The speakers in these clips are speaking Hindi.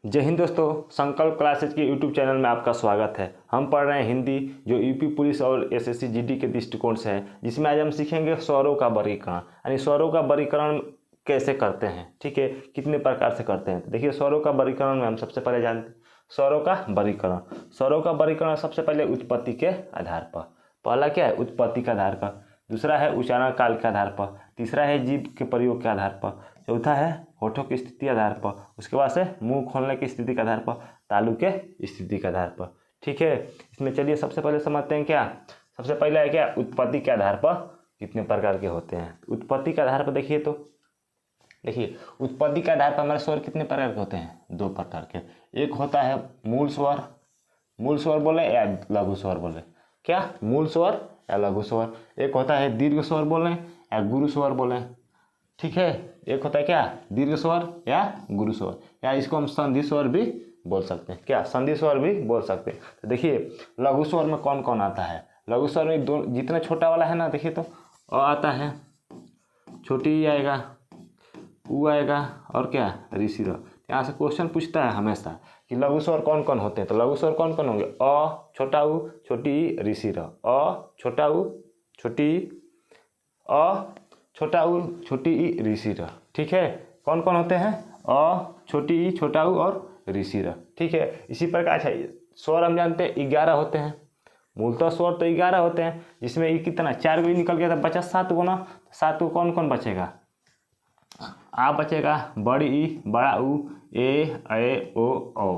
जय हिंद दोस्तों, संकल्प क्लासेज के यूट्यूब चैनल में आपका स्वागत है। हम पढ़ रहे हैं हिंदी, जो यूपी पुलिस और एसएससी जीडी के दृष्टिकोण से है, जिसमें आज हम सीखेंगे स्वरों का वर्गीकरण, यानी स्वरों का वर्गीकरण कैसे करते हैं। ठीक है, कितने प्रकार से करते हैं। तो देखिए, स्वरों का वर्गीकरण में हम सबसे पहले जानते हैं स्वरों का वर्गीकरण। स्वरों का वर्गीकरण सबसे पहले उत्पत्ति के आधार पर। पहला क्या है? उत्पत्ति के आधार पर। दूसरा है उच्चारण काल के आधार पर। तीसरा है जीभ के प्रयोग के आधार पर। चौथा है होठों की स्थिति आधार पर। उसके बाद से मुंह खोलने की स्थिति के आधार पर, तालु के स्थिति के आधार पर। ठीक है, इसमें चलिए सबसे पहले समझते हैं क्या। सबसे पहले है क्या? उत्पत्ति के आधार पर कितने प्रकार के होते हैं। उत्पत्ति के आधार पर देखिए उत्पत्ति के आधार पर हमारे स्वर कितने प्रकार के होते हैं? दो प्रकार के। एक होता है मूल स्वर बोले या लघु स्वर बोले। क्या? मूल स्वर या लघु स्वर। एक होता है दीर्घ स्वर बोले या गुरु स्वर बोले। ठीक है, एक होता है क्या? दीर्घ स्वर या गुरु स्वर, या इसको हम संधि स्वर भी बोल सकते हैं। क्या? संधि स्वर भी बोल सकते हैं। तो देखिए लघु स्वर में कौन कौन आता है। लघु स्वर में दो जितना छोटा वाला है ना, देखिए तो अ आता है, छोटी ई आएगा, उ आएगा और क्या? ऋषि र। यहाँ से क्वेश्चन पूछता है हमेशा कि लघु स्वर कौन कौन होते हैं। तो लघु स्वर कौन कौन होंगे? अ, छोटा उ, छोटी ई, ऋषि र। अ, छोटा उ, छोटी ई, अ, छोटा उ, छोटी ई, ऋषि र। ठीक है, कौन कौन होते हैं? अ, छोटी ई, छोटा उ और ऋषि र। ठीक है, इसी प्रकार स्वर हम जानते हैं 11 होते हैं। मूलतः स्वर तो 11 होते हैं, जिसमें ई कितना 4 गो निकल गया था, बचा 7 गो ना। 7 को कौन कौन बचेगा? आ बचेगा, बड़ी ई, बड़ा उ, ए ओ औ।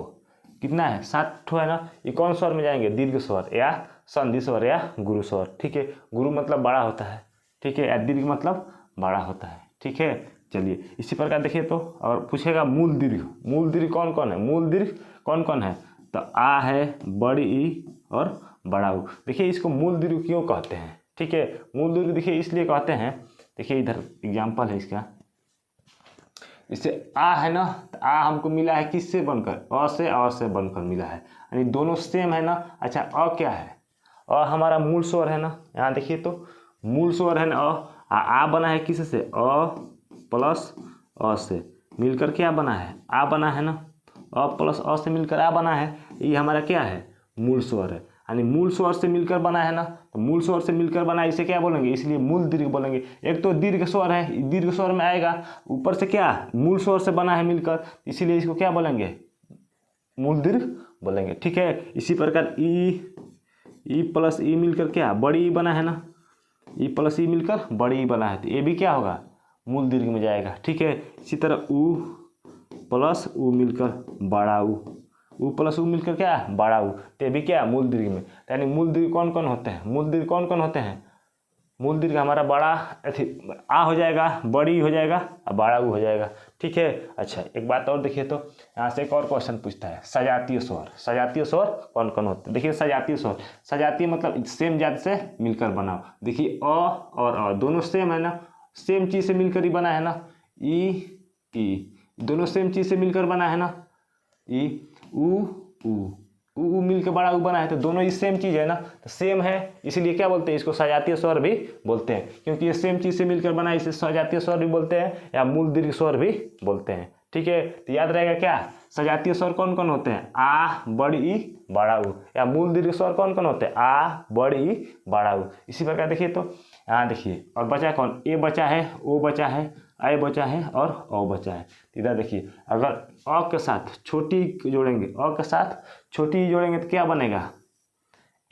कितना है? 7 ठो है ना। ये कौन स्वर में जाएंगे? दीर्घ स्वर या संधि स्वर या गुरु स्वर। ठीक है, गुरु मतलब बड़ा होता है। ठीक है, या दीर्घ मतलब बड़ा होता है। ठीक है, चलिए इसी प्रकार देखिए तो। और पूछेगा मूल दीर्घ कौन कौन है? मूल दीर्घ कौन कौन है? तो आ है, बड़ी ई और बड़ा उ। देखिए इसको मूल दीर्घ क्यों कहते हैं? ठीक है, मूल दीर्घ देखिए इसलिए कहते हैं, देखिए इधर एग्जाम्पल है इसका। इससे आ है ना, तो आ हमको मिला है किससे बनकर? अ से बनकर मिला है, यानी दोनों सेम है ना। अच्छा, अ क्या है? अ हमारा मूल स्वर है ना। यहाँ देखिए तो मूल स्वर है ना अ। आ बना है किससे? अ प्लस अ से मिलकर क्या बना है? आ बना है ना। अ प्लस अ से मिलकर आ बना है। ये हमारा क्या है? मूल स्वर है, यानी मूल स्वर से मिलकर बना है ना। तो मूल स्वर से मिलकर बना है, इसे क्या बोलेंगे? इसलिए मूल दीर्घ बोलेंगे। एक तो दीर्घ स्वर है, दीर्घ स्वर में आएगा, ऊपर से क्या? मूल स्वर से बना है मिलकर, इसीलिए इसको क्या बोलेंगे? मूल दीर्घ बोलेंगे। ठीक है, इसी प्रकार ई प्लस ई मिलकर क्या? बड़ी ई बना है ना। ई प्लस ई मिलकर बड़ी ई बना है, तो ये भी क्या होगा? मूल दीर्घ में जाएगा। ठीक है, इसी तरह उ प्लस उ मिलकर बड़ा उ प्लस उ मिलकर क्या? बड़ा उ, तो ये भी क्या? मूल दीर्घ में। यानी मूल दीर्घ कौन कौन होते हैं? मूल दीर्घ कौन कौन होते हैं? मूल दीर्घ हमारा बड़ा आ हो जाएगा, बड़ी हो जाएगा और बड़ा उ हो जाएगा। ठीक है, अच्छा एक बात और देखिए तो, यहाँ से एक और क्वेश्चन पूछता है, सजातीय स्वर कौन कौन होते हैं। देखिए सजातीय मतलब सेम जाति से मिलकर बना। देखिए अ और अ दोनों सेम है ना, सेम चीज से मिलकर ही बना है ना। ई दोनों सेम चीज से मिलकर बना है ना। ई उ मिलकर बड़ा उ बना है, तो दोनों ही सेम चीज है ना, तो सेम है, इसलिए क्या बोलते हैं? इसको सजातीय स्वर भी बोलते हैं, क्योंकि ये सेम चीज से मिलकर बना है, इसे सजातीय स्वर भी बोलते हैं या मूल दीर्घ स्वर भी बोलते हैं। ठीक है, तो याद रहेगा क्या? सजातीय स्वर कौन कौन होते हैं? आ, बड़ी ई, बड़ा उ। या मूल दीर्घ स्वर कौन कौन होते हैं? आ, बड़ी ई, बड़ा उ। इसी प्रकार देखिए तो यहाँ देखिए, और बचा कौन? ए बचा है, ओ बचा है, आई बचा है और औ बचा है। इधर देखिए, अगर अ के साथ छोटी जोड़ेंगे, अ के साथ छोटी जोड़ेंगे तो क्या बनेगा?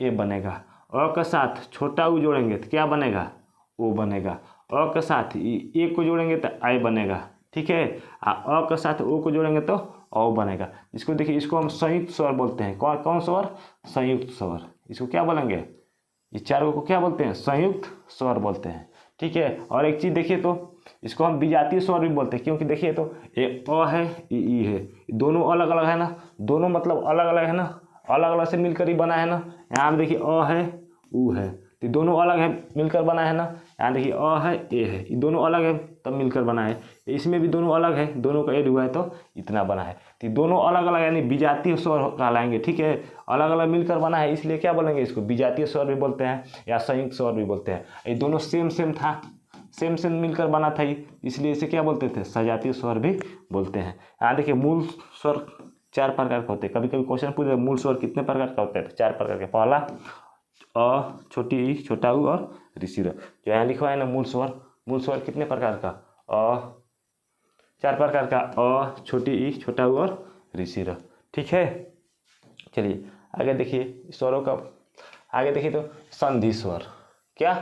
ए बनेगा। अ के साथ छोटा उ जोड़ेंगे तो क्या बनेगा? ओ बनेगा। अ के साथ ए को जोड़ेंगे तो आई बनेगा। ठीक है, अ के साथ ओ को जोड़ेंगे तो औ बनेगा। इसको देखिए, इसको हम संयुक्त स्वर बोलते हैं। कौन स्वर? संयुक्त स्वर। इसको क्या बोलेंगे? ये चारों को क्या बोलते हैं? संयुक्त स्वर बोलते हैं। ठीक है, और एक चीज देखिए तो, इसको हम विजातीय स्वर भी बोलते हैं, क्योंकि देखिए तो ये अ है, ये ई है, दोनों अलग अलग है ना। दोनों मतलब अलग अलग है ना, अलग अलग से मिलकर ही बना है ना। यहाँ देखिए अ है, उ है, तो दोनों अलग है मिलकर बना है ना। यहाँ देखिए अ है, ए है, ये दोनों अलग है तब मिलकर बना है। इसमें भी दोनों अलग है, दोनों का ऐड हुआ है तो इतना बना है। तो दोनों अलग अलग यानी विजातीय स्वर कहलाएंगे। ठीक है, अलग अलग मिलकर बना है, इसलिए क्या बोलेंगे? इसको विजातीय स्वर भी बोलते हैं या संयुक्त स्वर भी बोलते हैं। ये दोनों सेम था, सेम मिलकर बना था, इसलिए इसे क्या बोलते थे? सजातीय स्वर भी बोलते हैं। यहाँ देखिए मूल स्वर 4 प्रकार के होते हैं। कभी कभी क्वेश्चन पूछे मूल स्वर कितने प्रकार का होते हैं, तो 4 प्रकार के। पहला अ, छोटी ई, छोटा ऊ और ऋषि र। जो यहाँ लिखा है ना मूल स्वर कितने प्रकार का, 4 प्रकार का, अ, छोटी ई, छोटा ऊ और ऋषि र। ठीक है, चलिए आगे देखिए स्वरों का। आगे देखिए तो संधि स्वर। क्या,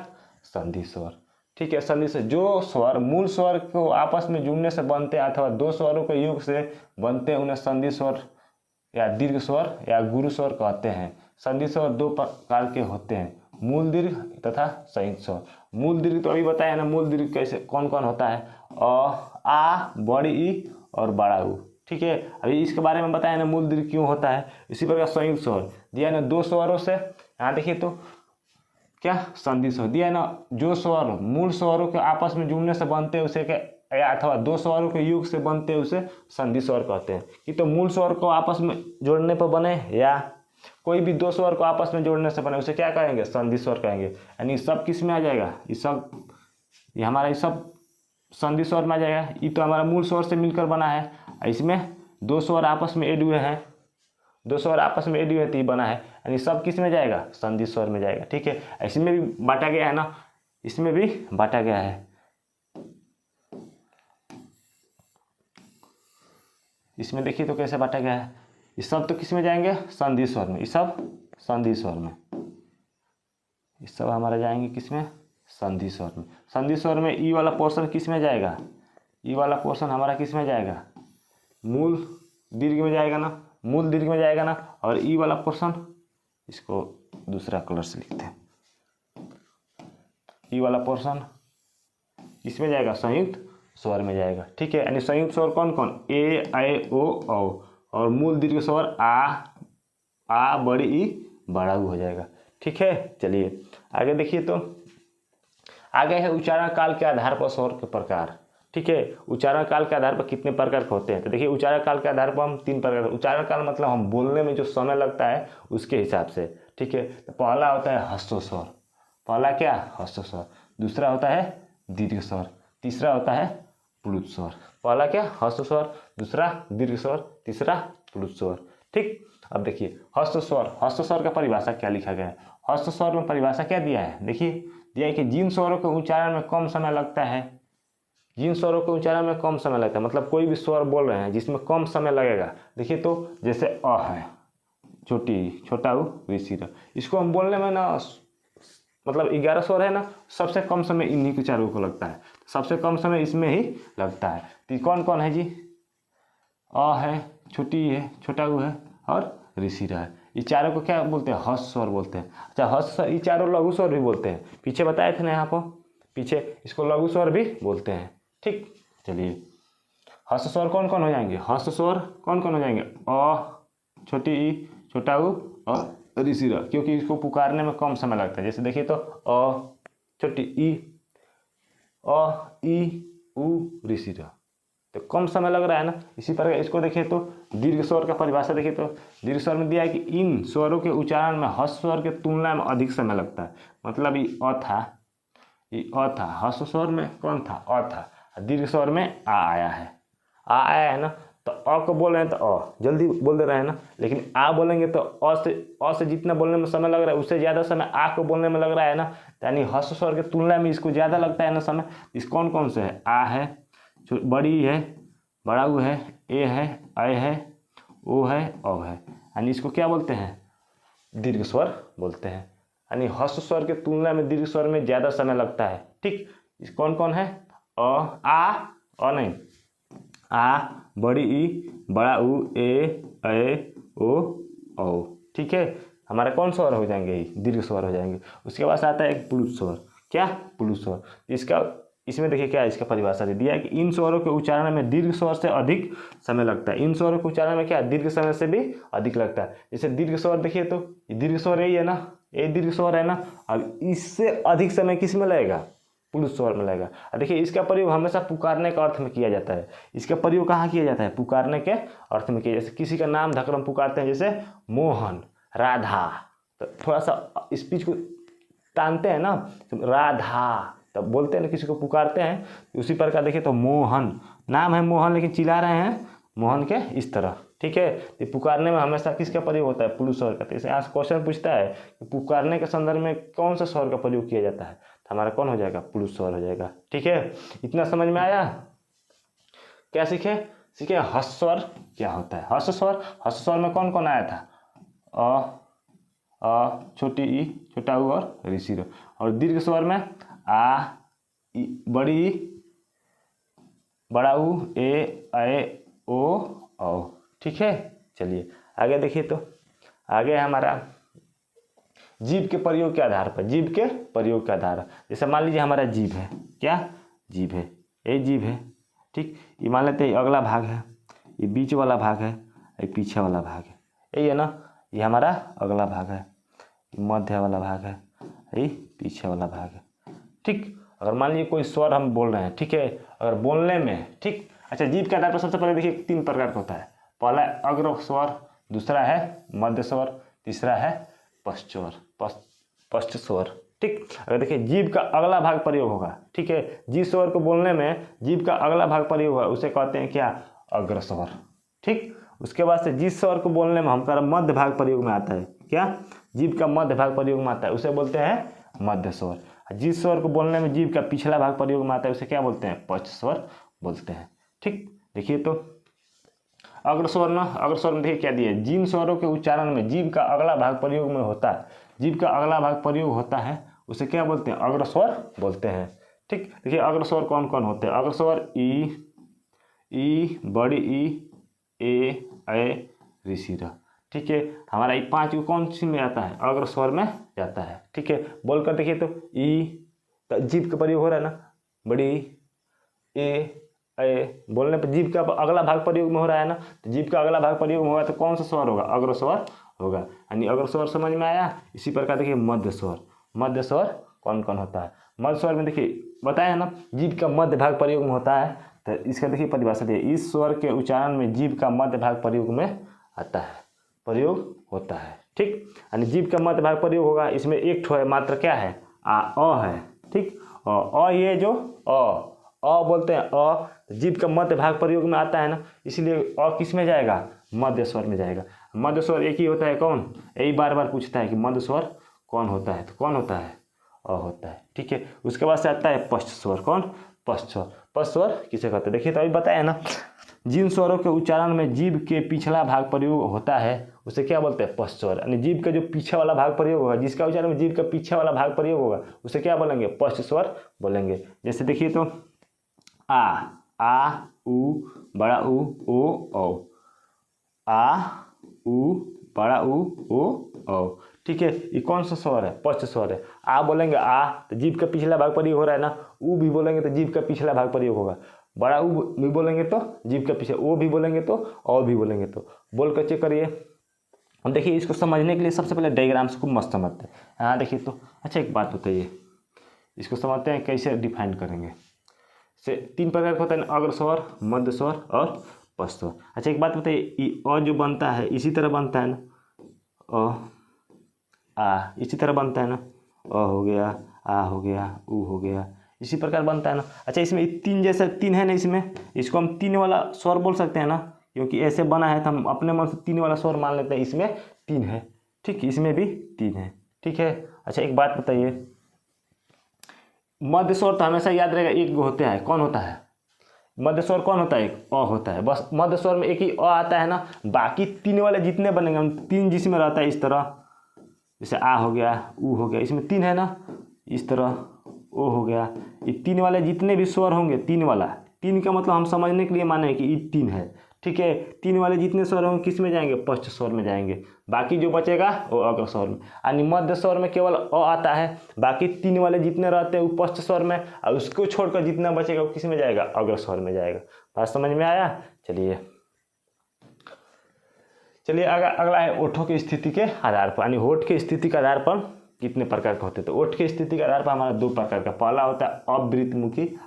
संधि स्वर। ठीक है, संधि स्वर जो स्वर मूल स्वर को आपस में जुड़ने से बनते हैं अथवा 2 स्वरों के योग से बनते हैं उन्हें संधि स्वर या दीर्घ स्वर या गुरु स्वर कहते हैं। संधि स्वर 2 प्रकार के होते हैं, मूल दीर्घ तथा संयुक्त स्वर। मूल दीर्घ तो अभी बताया ना, मूल दीर्घ कैसे कौन कौन होता है, आ, बड़ी ई और बड़ा ऊ। ठीक है, अभी इसके बारे में बताया ना मूल दीर्घ क्यों होता है। इसी प्रकार संयुक्त स्वर दिया ना 2 स्वरों से, यहाँ देखिए तो क्या, संधि स्वर दिया है ना, जो स्वर मूल स्वरों के आपस में जुड़ने से बनते हैं उसे या अथवा 2 स्वरों के योग से बनते हैं उसे संधि स्वर कहते हैं। कि तो मूल स्वर को आपस में जोड़ने पर बने या कोई भी 2 स्वर को आपस में जोड़ने से बने उसे क्या कहेंगे, संधि स्वर कहेंगे। यानी सब किस में आ जाएगा, ये हमारा सब संधि स्वर में आ जाएगा। ये तो हमारा मूल स्वर से मिलकर बना है, इसमें 2 स्वर आपस में ऐड हुए हैं, 2 स्वर आपस में ऐड हुए तो बना है, यानी सब किस में जाएगा, संधि स्वर में जाएगा। ठीक है, इसमें भी बांटा गया है ना, इसमें भी बांटा गया है। इसमें देखिए तो कैसे बांटा गया है, ये सब तो किस में जाएंगे, संधि स्वर में। ये सब संधि स्वर में, ये सब हमारा जाएंगे किस में, संधि स्वर में। संधि स्वर में ई वाला पोर्शन किस में जाएगा, ई वाला पोर्शन हमारा किस में जाएगा, मूल दीर्घ में जाएगा ना, मूल दीर्घ में जाएगा ना। और ई वाला पोर्शन, इसको दूसरा कलर से लिखते हैं, ई वाला पोर्शन इसमें जाएगा, संयुक्त स्वर में जाएगा। ठीक है, यानी संयुक्त स्वर कौन कौन, ए, ऐ, ओ, औ। और मूल दीर्घ स्वर आ, बड़ी ई, बड़ा ऊ हो जाएगा। ठीक है, चलिए आगे देखिए तो आगे है उच्चारण काल के आधार पर स्वर के प्रकार। ठीक है, उच्चारण काल के आधार पर कितने प्रकार के होते हैं, तो देखिए उच्चारण काल के आधार पर हम 3 प्रकार। उच्चारण काल मतलब हम बोलने में जो समय लगता है उसके हिसाब से। ठीक है, तो पहला होता है ह्रस्व स्वर, पहला क्या, ह्रस्व स्वर। दूसरा होता है दीर्घ स्वर, तीसरा होता है प्लुत स्वर। पहला क्या, ह्रस्व स्वर, दूसरा दीर्घ स्वर, तीसरा प्लुत स्वर। ठीक, अब देखिए ह्रस्व स्वर का परिभाषा क्या लिखा गया है। ह्रस्व स्वर में परिभाषा क्या दिया है, देखिए दिया है कि जिन स्वरों के उच्चारण में कम समय लगता है, जिन स्वरों के उच्चारण में कम समय लगता है, मतलब कोई भी स्वर बोल रहे हैं जिसमें कम समय लगेगा। देखिए तो जैसे अ है, छोटी, छोटा ऊ, ऋषि र, इसको हम बोलने में ना मतलब 11 स्वर है ना, सबसे कम समय इन्हीं के चारों को लगता है, सबसे कम समय इसमें ही लगता है। तो कौन कौन है जी, अ है, छोटी है, छोटा ऊ है और ऋषि र है। ये चारों को क्या बोलते हैं, ह्रस्व स्वर बोलते हैं। अच्छा, ह्रस्व, ये चारों लघु स्वर भी बोलते हैं, पीछे बताए थे ना यहाँ पर, पीछे इसको लघु स्वर भी बोलते हैं। ठीक, चलिए ह्रस्व स्वर कौन कौन हो जाएंगे, ह्रस्व स्वर कौन कौन हो जाएंगे, अ, छोटी ई, छोटा ऊ और ऋषि र, क्योंकि इसको पुकारने में कम समय लगता है। जैसे देखिए तो अ, छोटी ई, अ, ई, उ, ऋषि र, तो कम समय लग रहा है ना। इसी प्रकार इसको देखिए तो दीर्घ स्वर का परिभाषा देखिए तो दीर्घ स्वर में दिया है कि इन स्वरों के उच्चारण में ह्रस्व स्वर के तुलना में अधिक समय लगता है। मतलब ये अ था, ह्रस्व स्वर में कौन था, अ था, दीर्घ स्वर में आ आया है, आ आया है ना। तो अ को बोल रहे हैं तो अ जल्दी बोल दे रहे हैं ना, लेकिन आ बोलेंगे तो अ से जितना बोलने में समय लग रहा है उससे ज़्यादा समय आ को बोलने में लग रहा है ना। यानी ह्रस्व स्वर के तुलना में इसको ज़्यादा लगता है ना समय। इस कौन कौन से है, आ है, बड़ी है, बड़ा ऊ है, ए है, ऐ है, ओ है, औ है, यानी इसको क्या बोलते हैं, दीर्घ स्वर बोलते हैं। यानी ह्रस्व स्वर के तुलना में दीर्घ स्वर में ज़्यादा समय लगता है। ठीक, इस कौन कौन है, अ नहीं, आ, बड़ी ई, बड़ा ऊ, ए, ऐ, ओ, औ। ठीक है, हमारा कौन स्वर हो जाएंगे, ये दीर्घ स्वर हो जाएंगे। उसके बाद आता है एक प्लुत स्वर। क्या, प्लुत स्वर, इसका इसमें देखिए क्या इसका परिभाषा दे दिया है कि इन स्वरों के उच्चारण में दीर्घ स्वर से अधिक समय लगता है। इन स्वरों के उच्चारण में क्या, दीर्घ समय से भी अधिक लगता है। जैसे दीर्घ स्वर देखिए तो ये दीर्घ स्वर यही है ना, ये दीर्घ स्वर है ना। अब इससे अधिक समय किस में लगेगा, प्लुत स्वर में लगेगा। देखिए इसका प्रयोग हमेशा पुकारने के अर्थ में किया जाता है। इसका प्रयोग कहाँ किया जाता है, पुकारने के अर्थ में किया। जैसे किसी का नाम धकर हम पुकारते हैं, जैसे मोहन, राधा, तो थोड़ा सा स्पीच को तानते हैं ना, तो राधा तब बोलते हैं ना, किसी को पुकारते हैं। उसी प्रकार देखिए तो मोहन, नाम है मोहन लेकिन चिल्ला रहे हैं मोहन के इस तरह, ठीक है। तो पुकारने में हमेशा किसका प्रयोग होता है, पुरुष स्वर का। तो इसे आज क्वेश्चन पूछता है कि पुकारने के संदर्भ में कौन सा स्वर का प्रयोग किया जाता है, तो हमारा कौन हो जाएगा, पुरुष स्वर हो जाएगा। ठीक है, इतना समझ में आया। क्या सीखे, हस्व स्वर क्या होता है। हस्व स्वर में कौन कौन आया था, छोटी ई, छोटा ऊ और ऋषि र। और दीर्घ स्वर में आ, बड़ी ई, बड़ा ऊ, ए ओ औ। ठीक है, चलिए आगे देखिए। तो आगे हमारा जीभ के प्रयोग के आधार पर, जीभ के प्रयोग के आधार, जैसे मान लीजिए हमारा जीभ है, क्या जीभ है, ये जीभ है। ठीक, ये मान लेते हैं अगला भाग है, ये बीच वाला भाग है, ये पीछे वाला भाग है, यही है ना। ये हमारा अगला भाग है, मध्य वाला भाग है, ये पीछे वाला भाग है। ठीक, अगर मान लीजिए कोई स्वर हम बोल रहे हैं, ठीक है, अगर बोलने में, ठीक, अच्छा जीभ के आधार पर सबसे पहले देखिए 3 प्रकार का होता है। पहला अग्र स्वर, दूसरा है मध्य स्वर, तीसरा है पश्च स्वर। ठीक, अगर देखिए जीभ का अगला भाग प्रयोग होगा, ठीक है, जिस स्वर को बोलने में जीभ का अगला भाग प्रयोग होगा उसे कहते हैं क्या, अग्र स्वर। ठीक, उसके बाद से जिस स्वर को बोलने में हमारा मध्य भाग प्रयोग में आता है, क्या, जीभ का मध्य भाग प्रयोग में आता है, उसे बोलते हैं मध्य स्वर। जिस स्वर को बोलने में जीभ का पिछला भाग प्रयोग में आता है उसे क्या बोलते हैं, पश्च स्वर बोलते हैं। ठीक, देखिए तो अग्रस्वर में देखिए क्या दिया, जिन स्वरों के उच्चारण में जीभ का अगला भाग प्रयोग में होता है, जीभ का अगला भाग प्रयोग होता है उसे क्या बोलते हैं, अग्रस्वर बोलते हैं। ठीक, देखिए अग्रस्वर कौन कौन होते हैं, अग्रस्वर ई, बड़ी ई, ए ऋषि र। ठीक है, हमारा ये 5 को कौन सी में आता है, अग्रस्वर में जाता है। ठीक है, बोलकर देखिए तो ई, जीभ का प्रयोग हो रहा है ना, बड़ी ए बोलने पर जीभ का अगला भाग प्रयोग में हो रहा है ना, तो जीभ का अगला भाग प्रयोग में होगा तो कौन सा स्वर होगा, अग्रस्वर होगा, यानी अग्रस्वर समझ में आया। इसी प्रकार देखिए मध्य स्वर कौन कौन होता है। मध्य स्वर में देखिए बताया ना, जीभ का मध्य भाग प्रयोग में होता है, तो इसका देखिए परिभाषा देखिए, इस स्वर के उच्चारण में जीभ का मध्य भाग प्रयोग में आता है, प्रयोग होता है। ठीक, यानी जीभ का मध्य भाग प्रयोग होगा, इसमें एक ठो है मात्र, क्या है, अ है। ठीक, ये जो अ बोलते हैं, जीभ का मध्य भाग प्रयोग में आता है ना, इसलिए अ किस में जाएगा, मध्य स्वर में जाएगा। मध्य स्वर एक ही होता है, कौन, यही बार बार पूछता है कि मध्य स्वर कौन होता है, तो कौन होता है, अ होता है। ठीक है, उसके बाद से आता है पश्च स्वर, कौन, पश्च स्वर किसे कहते हैं, देखिए तो अभी बताया ना, जिन स्वरों के उच्चारण में जीभ के पिछला भाग प्रयोग होता है उसे क्या बोलते हैं, पश्च स्वर, यानी जीभ का जो पीछे वाला भाग प्रयोग होगा, जिसका उच्चारण में जीभ का पीछे वाला भाग प्रयोग होगा उसे क्या बोलेंगे, पश्च स्वर बोलेंगे। जैसे देखिए तो आ उ, बड़ा उ, ओ औ, आ उ, बड़ा उ, ओ औ। ठीक है, ये कौन सा स्वर है, पश्च स्वर है। आ बोलेंगे आ, तो जीभ का पिछला भाग प्रयोग हो रहा है ना, उ भी बोलेंगे तो जीभ का पिछला भाग प्रयोग होगा, बड़ा उ भी बोलेंगे तो जीभ का पीछे, ओ भी बोलेंगे तो और भी बोलेंगे तो। बोल कर चेक करिए। हम देखिए इसको समझने के लिए सबसे पहले डायग्राम्स को मस्त समझते हैं। हाँ देखिए तो, अच्छा एक बात बताइए, इसको समझते हैं कैसे डिफाइन करेंगे। से 3 प्रकार का होता है, अग्र स्वर, मध्य स्वर और पश्च स्वर। अच्छा एक बात बताइए, अ जो बनता है इसी तरह बनता है ना, इसी तरह बनता है ना, अ हो गया, आ हो गया, उ हो गया, इसी प्रकार बनता है ना। अच्छा इसमें 3 जैसे 3 है ना, इसमें इसको हम 3 वाला स्वर बोल सकते हैं ना, क्योंकि ऐसे बना है तो हम अपने मन से 3 वाला स्वर मान लेते हैं, इसमें 3 है। ठीक, इसमें भी 3 है। ठीक है, अच्छा एक बात बताइए, मध्य स्वर तो हमेशा याद रहेगा एक गो होता है, कौन होता है, मध्य स्वर कौन होता है, एक अ होता है, बस मध्य स्वर में एक ही अ आता है ना, बाकी 3 वाले जितने बनेंगे हम 3 जिसमें रहता है इस तरह, जैसे आ हो गया, उ हो गया, इसमें 3 है ना, इस तरह ओ हो गया, ये 3 वाले जितने भी स्वर होंगे, 3 वाला, 3 का मतलब हम समझने के लिए माने कि ये 3 है। ठीक है, 3 वाले जितने स्वर होंगे किस में जाएंगे, पश्च स्वर में जाएंगे, बाकी जो बचेगा वो अग्र स्वर में। यानी मध्य स्वर में केवल अ आता है, बाकी 3 वाले जितने रहते हैं वो पश्च स्वर में, और उसको छोड़कर जितना बचेगा वो किस में जाएगा, अग्र स्वर में जाएगा। बात समझ में आया। चलिए अगला है ओठों की स्थिति के आधार पर, यानी होठ की स्थिति के आधार पर कितने प्रकार के होते हैं। तो ओठ की स्थिति के आधार पर हमारा 2 प्रकार का, पहला होता है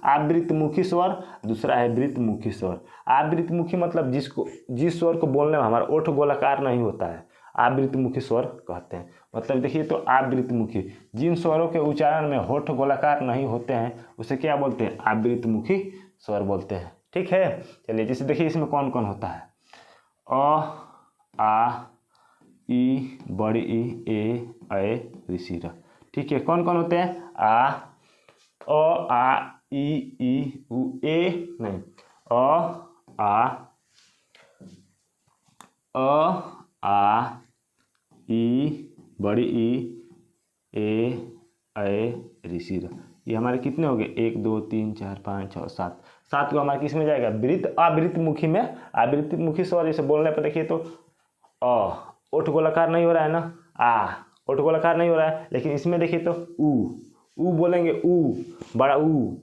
आवृतमुखी स्वर, दूसरा है वृत्तमुखी स्वर। आवृतमुखी मतलब जिस स्वर को बोलने में हमारा ओठ गोलाकार नहीं होता है, आवृतमुखी स्वर कहते हैं। मतलब देखिए तो आवृतमुखी, जिन स्वरों के उच्चारण में होठ गोलाकार नहीं होते हैं उसे क्या बोलते हैं, आवृतमुखी स्वर बोलते हैं। ठीक है, चलिए जैसे देखिए इसमें कौन कौन होता है, आ ई बड़ी ई ए ऋषि र। ठीक है, कौन कौन होते हैं? आ ई उ ए नहीं, आ ई बड़ी ई ए ऋषि र। ये हमारे कितने हो गए? 1 2 3 4 5 6 7। 7 को हमारे किस में जाएगा? वृत्त आवृत्त मुखी में। आवृत्त मुखी स्वर जैसे बोलने पर देखिए तो ओठ गोलाकार नहीं हो रहा है ना, ओठ गोलाकार नहीं हो रहा है, लेकिन इसमें देखिए तो ऊ बोलेंगे, बड़ा ऊ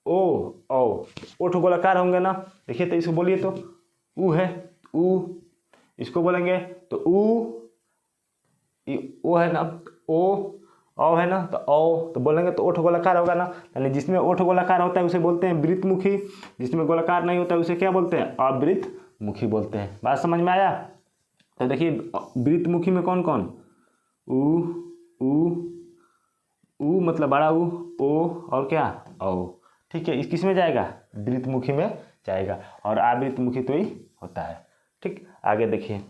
ओ ओठ गोलाकार होंगे ना। देखिए तो इसको बोलिए तो ऊ है, ऊ। इसको बोलेंगे तो ओ है ना, ओ है ना, तो ओ तो बोलेंगे तो ओठ गोलाकार होगा ना। यानी जिसमें ओठ गोलाकार होता है उसे बोलते हैं वृत्त मुखी, जिसमें गोलाकार नहीं होता है उसे क्या बोलते हैं? अवृत्त मुखी बोलते हैं। बात समझ में आया? तो देखिए वृत्त मुखी में कौन कौन? ऊ मतलब बड़ा ऊ, ओ और क्या? ओ। ठीक है, इस किस में जाएगा? वृत्त मुखी में जाएगा, और आवृत्त मुखी तो ही होता है। ठीक, आगे देखिए,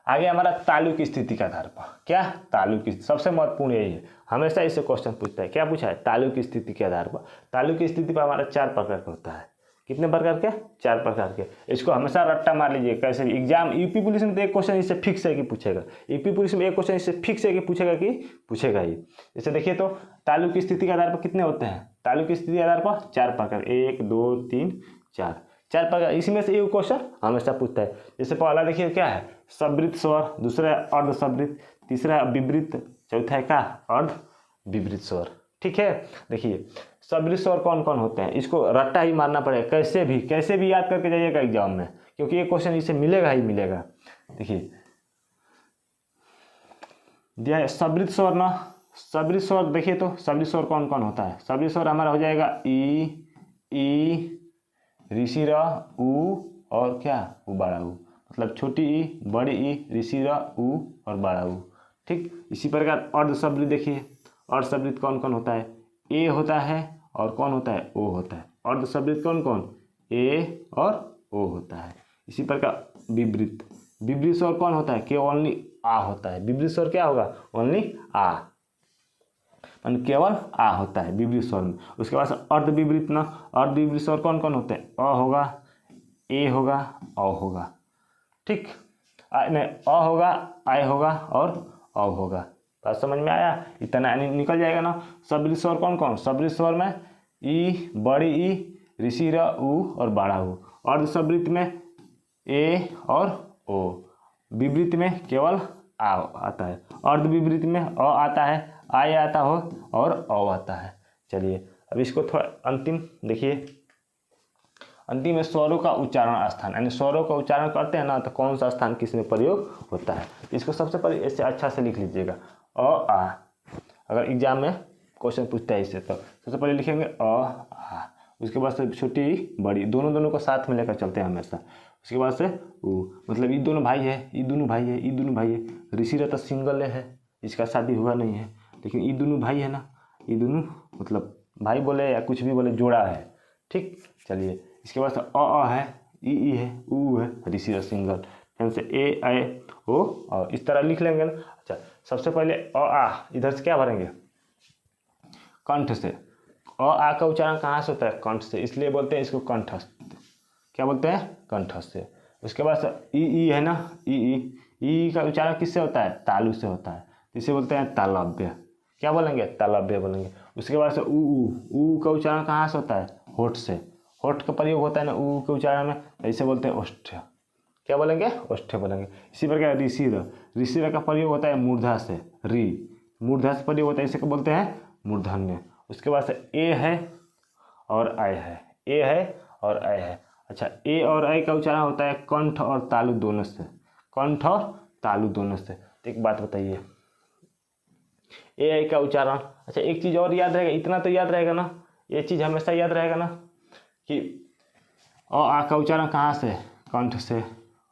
आगे हमारा तालु की स्थिति के आधार पर। क्या? तालु की, सबसे महत्वपूर्ण यही है, हमेशा इससे क्वेश्चन पूछता है। क्या पूछा है? तालु की स्थिति के आधार पर। तालु की स्थिति पर हमारा 4 प्रकार का होता है। कितने प्रकार के? 4 प्रकार के। इसको हमेशा रट्टा मार लीजिए, कैसे भी एग्जाम यूपी पुलिस में तो एक क्वेश्चन इससे फिक्स है कि पूछेगा, यूपी पुलिस में एक क्वेश्चन इससे फिक्स है कि पूछेगा ही। जैसे देखिए तो तालु की स्थिति के आधार पर कितने होते हैं? तालु की स्थिति के आधार पर 4 प्रकार, 1 2 3 4 प्रकार। इसी में से एक क्वेश्चन हमेशा पूछता है। जैसे पहला देखिए क्या है? सवृत्त स्वर, दूसरा है अर्ध सवृत्त, तीसरा है विवृत्त, चौथा है क्या? अर्ध विवृत्त स्वर। ठीक है, देखिए सवृत्त स्वर कौन कौन होते हैं, इसको रट्टा ही मारना पड़ेगा, कैसे भी याद करके जाइएगा एग्जाम में, क्योंकि ये क्वेश्चन इससे मिलेगा ही मिलेगा। देखिए दिया है सवृत्त स्वर ना, सवृत्त स्वर देखिए तो सवृत्त स्वर कौन कौन होता है? सवृत्त स्वर हमारा हो जाएगा ई ऋषि र ऊ और क्या? ऊ बड़ा ऊ, मतलब छोटी ई बड़ी ई ऋषि र ऊ और बड़ा ऊ। ठीक, इसी प्रकार अर्ध सवृत्त देखिए, अर्ध सवृत्त कौन कौन होता है? ए होता है और कौन होता है? ओ होता है। अर्ध सवृत्त कौन कौन? ए और ओ होता है। इसी प्रकार विवृत्त, विवृत्त स्वर कौन होता है? केवल ओनली आ होता है। विवृत्त स्वर क्या होगा? ओनली आ, केवल आ होता है विवृत्त स्वर में। उसके बाद अर्ध विवृत्त ना, अर्ध विवृत्त स्वर कौन कौन होते हैं? अ होगा, ए होगा, औ होगा। ठीक, नहीं अ होगा, आय होगा और औ होगा। बात समझ में आया? इतना निकल जाएगा ना। सवृत्त स्वर कौन कौन? सवृत्त स्वर में ई बड़ी ई ऋषि र ऊ और बड़ा ऊ। अर्ध सवृत्त में ए और ओ। विवृत्त में केवल आ आता है। अर्ध विवृत्त में अ आता है, आय आता हो और औ आता है। चलिए अब इसको थोड़ा अंतिम देखिए, अंतिम में स्वरों का उच्चारण स्थान, यानी स्वरों का उच्चारण करते हैं ना तो कौन सा स्थान किस में प्रयोग होता है। इसको सबसे पहले ऐसे अच्छा से लिख लीजिएगा, अ आ। अगर एग्जाम में क्वेश्चन पूछता है इससे तो सबसे पहले लिखेंगे अ आ, उसके बाद से छोटी बड़ी दोनों को साथ में लेकर चलते हैं हमेशा। उसके बाद से ऊ, मतलब ये दोनों भाई है, ये दोनों भाई है, ये दोनों भाई है। ऋषि रथ सिंगल है, इसका शादी हुआ नहीं है, लेकिन ये दोनों भाई है ना, ये दोनों मतलब भाई बोले या कुछ भी बोले जोड़ा है। ठीक, चलिए इसके बाद से अ है, ई है, ऊ है, ऋषि रथ सिंगल, फिर से ए आए ओ और इस तरह लिख लेंगे ना। अच्छा, सबसे पहले अ आ इधर से क्या भरेंगे? कंठ से। अ आ का उच्चारण कहाँ से होता है? कंठ से, इसलिए बोलते हैं इसको कंठस्थ। क्या बोलते हैं? कंठस्थ से। उसके बाद से ई है ना, ई का उच्चारण किससे होता है? तालु से होता है, इसे बोलते हैं तालव्य। क्या बोलेंगे? तालव्य बोलेंगे। उसके बाद से ऊ का उच्चारण कहाँ से होता है? होठ से। होठ का प्रयोग होता है ना ऊ के उच्चारण में, ऐसे बोलते हैं ओष्ठ्य। क्या बोलेंगे? ओष्ठ्य बोलेंगे। इसी प्रकार ऋषि र का प्रयोग होता है मूर्धा से, मूर्धा से प्रयोग होता है, इसे बोलते हैं मूर्धन्य। उसके बाद से ए है और आय है, ए है और आय है। अच्छा, ए और आय का उच्चारण होता है कंठ और तालु दोनों से, कंठ और तालु दोनों से। तो एक बात बताइए, ए आई का उच्चारण, अच्छा एक चीज़ और याद रहेगा, इतना तो याद रहेगा ना, ये चीज़ हमेशा याद रहेगा ना कि अ आ का उच्चारण कहाँ से? कंठ से,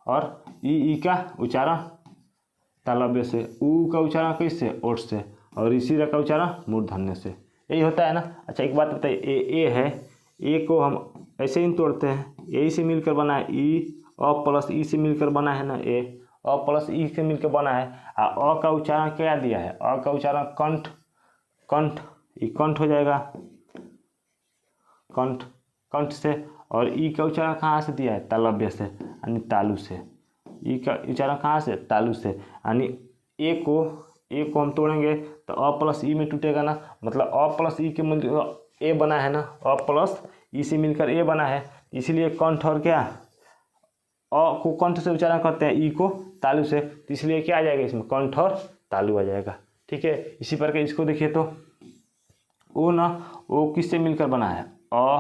और ई का उच्चारण तालव्य से, ऊ का उच्चारण किससे? ओठ से, और ऋषि का उच्चारण मूर्धन्य से। यही होता है ना। अच्छा एक बात बताइए, ए है, ए को हम ऐसे ही तोड़ते हैं, ए से मिलकर बना है ई, अ प्लस ई से मिलकर बना है ना ए, अ प्लस ई से मिलकर बना है। अ का उच्चारण क्या दिया है, अ का उच्चारण कंठ, कंठ, ई कंठ हो जाएगा, कंठ, कंठ से। और ई का उच्चारण कहाँ से दिया है, तालव्य से यानी तालु से। ई का उच्चारण कहाँ से, तालु से। यानी ए को हम तोड़ेंगे तो अ प्लस ई में टूटेगा ना, मतलब अ प्लस ई के मिलकर ए बना है ना, अ प्लस ई से मिलकर ए बना है, इसीलिए कंठ और क्या, अ को कंठ से उच्चारण करते हैं, ई को तालु से, तो इसलिए क्या आ जाएगा इसमें, कंठ और तालु आ जाएगा। ठीक है, इसी प्रकार इसको देखिए तो ओ ना, ओ किससे मिलकर बना है, अ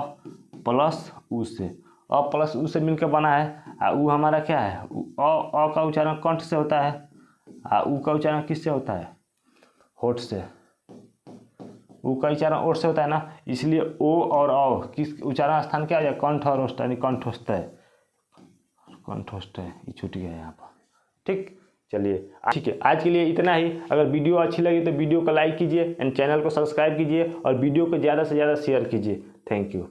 प्लस उ से, अ प्लस उ से मिलकर बना है। उ हमारा क्या है, अ का उच्चारण कंठ से होता है, उ का उच्चारण किससे होता है, होठ से। उ का उच्चारण ओठ से होता है ना, इसलिए ओ और अ किस उच्चारण स्थान क्या आ जाए, कंठ और ओष्ठ, यानी कंठोष्ठ है, कंठोष्ठ है, ये छूट गया यहाँ पर। ठीक, चलिए ठीक है, आज के लिए इतना ही। अगर वीडियो अच्छी लगी तो वीडियो को लाइक कीजिए एंड चैनल को सब्सक्राइब कीजिए और वीडियो को ज़्यादा से ज़्यादा शेयर कीजिए। Thank you.